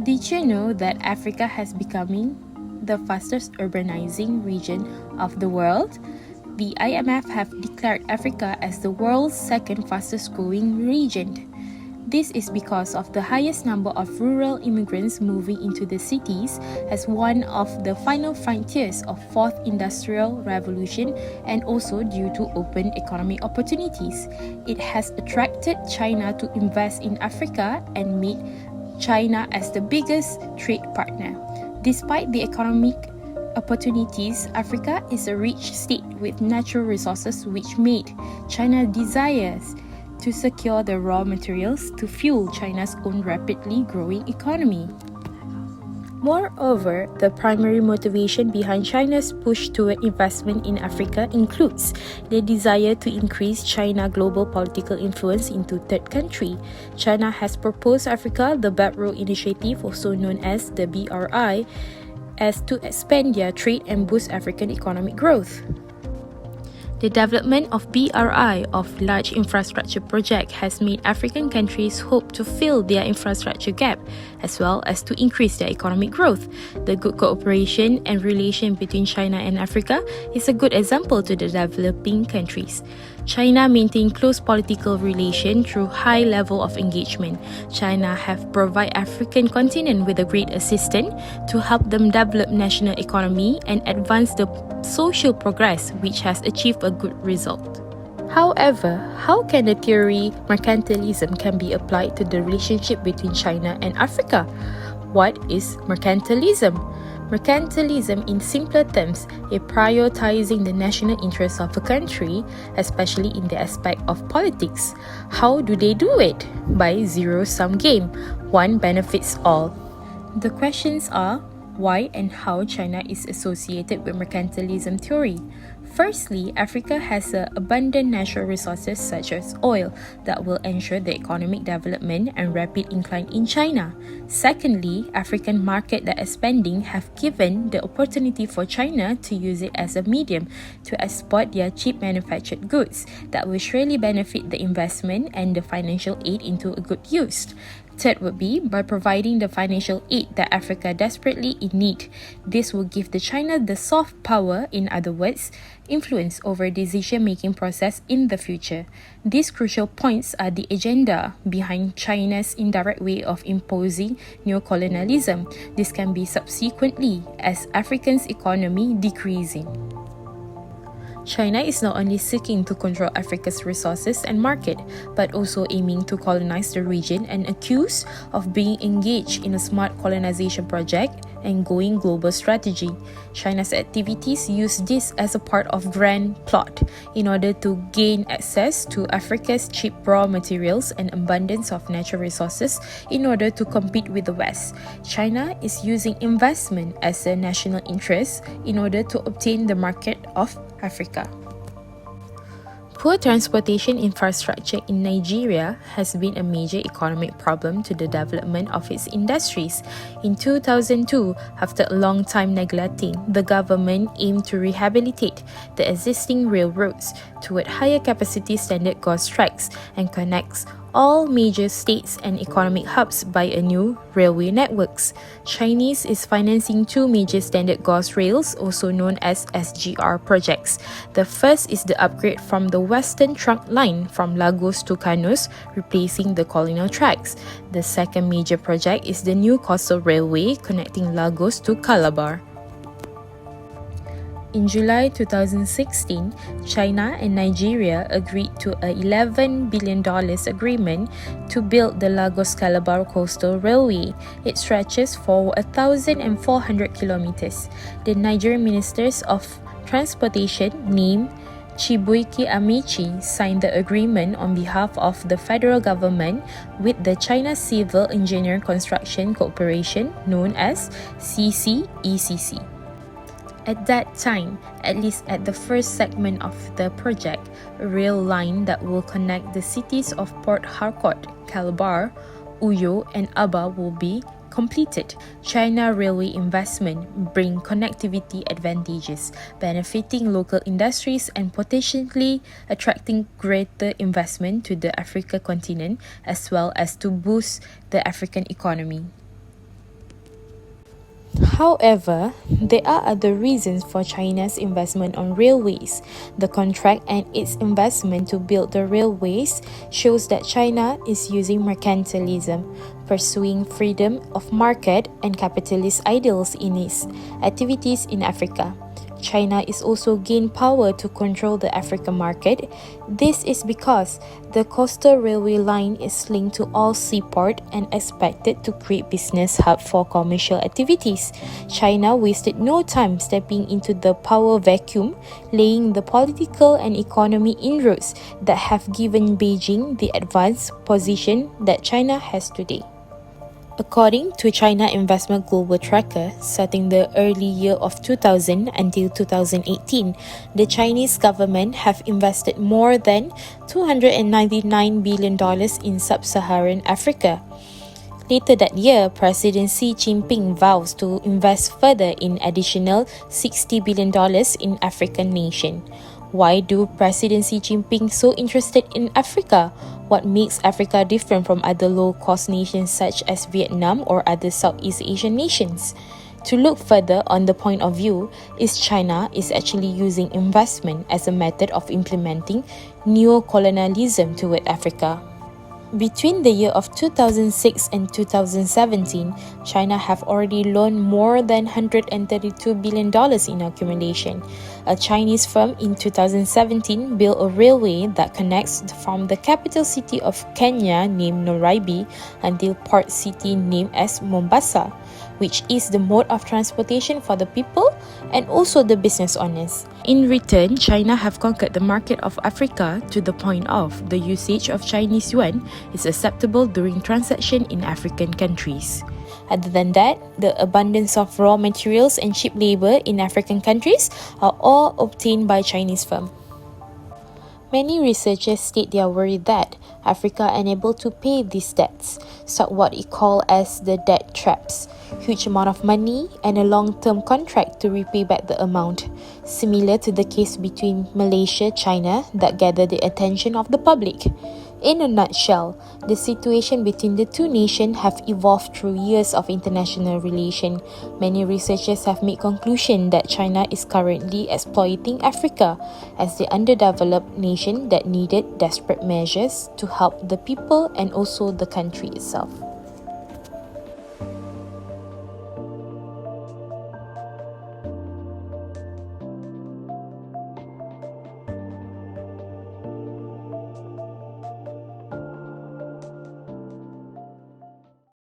Did you know that Africa has becoming the fastest urbanizing region of the world? The IMF have declared Africa as the world's second fastest growing region. This is because of the highest number of rural immigrants moving into the cities as one of the final frontiers of fourth industrial revolution and also due to open economic opportunities. It has attracted China to invest in Africa and made China as the biggest trade partner. Despite the economic opportunities, Africa is a rich state with natural resources which made China desires to secure the raw materials to fuel China's own rapidly growing economy. Moreover, the primary motivation behind China's push toward investment in Africa includes the desire to increase China's global political influence into third country. China has proposed Africa the Belt Road Initiative, also known as the BRI, as to expand their trade and boost African economic growth. The development of BRI of large infrastructure project has made African countries hope to fill their infrastructure gap as well as to increase their economic growth. The good cooperation and relation between China and Africa is a good example to the developing countries. China maintains close political relation through high level of engagement. China have provided African continent with a great assistance to help them develop national economy and advance the social progress, which has achieved a good result. However, how can the theory mercantilism can be applied to the relationship between China and Africa? What is mercantilism? Mercantilism, in simpler terms, is prioritizing the national interests of a country, especially in the aspect of politics. How do they do it? By zero-sum game. One benefits all. The questions are, why and how China is associated with mercantilism theory. Firstly, Africa has abundant natural resources such as oil that will ensure the economic development and rapid incline in China. Secondly, African market that expanding have given the opportunity for China to use it as a medium to export their cheap manufactured goods that will surely benefit the investment and the financial aid into a good use. Third would be by providing the financial aid that Africa desperately in need. This will give the China the soft power, in other words, influence over decision-making process in the future. These crucial points are the agenda behind China's indirect way of imposing neocolonialism. This can be subsequently as Africa's economy decreasing. China is not only seeking to control Africa's resources and market, but also aiming to colonize the region and accused of being engaged in a smart colonization project and going global strategy. China's activities use this as a part of grand plot in order to gain access to Africa's cheap raw materials and abundance of natural resources in order to compete with the West. China is using investment as a national interest in order to obtain the market of Africa. Poor transportation infrastructure in Nigeria has been a major economic problem to the development of its industries. In 2002, after a long time neglecting, the government aimed to rehabilitate the existing railroads toward higher capacity standard gauge tracks and connects all major states and economic hubs by a new railway networks. Chinese is financing two major standard gauge rails, also known as SGR projects. The first is the upgrade from the Western Trunk Line from Lagos to Kanus, replacing the colonial tracks. The second major project is the new coastal railway connecting Lagos to Calabar. In July 2016, China and Nigeria agreed to a $11 billion agreement to build the Lagos-Calabar Coastal Railway. It stretches for 1,400 kilometers. The Nigerian Ministers of Transportation, named Chibuike Amici, signed the agreement on behalf of the federal government with the China Civil Engineering Construction Corporation, known as CCECC. At that time, at least at the first segment of the project, a rail line that will connect the cities of Port Harcourt, Calabar, Uyo, and Aba will be completed. China railway investment bring connectivity advantages, benefiting local industries and potentially attracting greater investment to the Africa continent as well as to boost the African economy. However, there are other reasons for China's investment on railways. The contract and its investment to build the railways shows that China is using mercantilism, pursuing freedom of market and capitalist ideals in its activities in Africa. China is also gained power to control the African market. This is because the coastal railway line is linked to all seaport and expected to create business hub for commercial activities. China wasted no time stepping into the power vacuum, laying the political and economic inroads that have given Beijing the advanced position that China has today. According to China Investment Global Tracker, starting the early year of 2000 until 2018, the Chinese government have invested more than $299 billion in sub-Saharan Africa. Later that year, President Xi Jinping vows to invest further in additional $60 billion in African nation. Why do President Xi Jinping so interested in Africa? What makes Africa different from other low-cost nations such as Vietnam or other Southeast Asian nations? To look further on the point of view, is China is actually using investment as a method of implementing neo-colonialism toward Africa. Between the year of 2006 and 2017, China have already loaned more than $132 billion in accumulation. A Chinese firm in 2017 built a railway that connects from the capital city of Kenya named Nairobi until port city named as Mombasa, which is the mode of transportation for the people and also the business owners. In return, China have conquered the market of Africa to the point of the usage of Chinese yuan is acceptable during transaction in African countries. Other than that, the abundance of raw materials and cheap labor in African countries are all obtained by Chinese firms. Many researchers state they are worried that Africa are unable to pay these debts, so what it call as the debt traps, huge amount of money and a long-term contract to repay back the amount, similar to the case between Malaysia-China that gathered the attention of the public. In a nutshell, the situation between the two nations have evolved through years of international relation. Many researchers have made conclusion that China is currently exploiting Africa as the underdeveloped nation that needed desperate measures to help the people and also the country itself.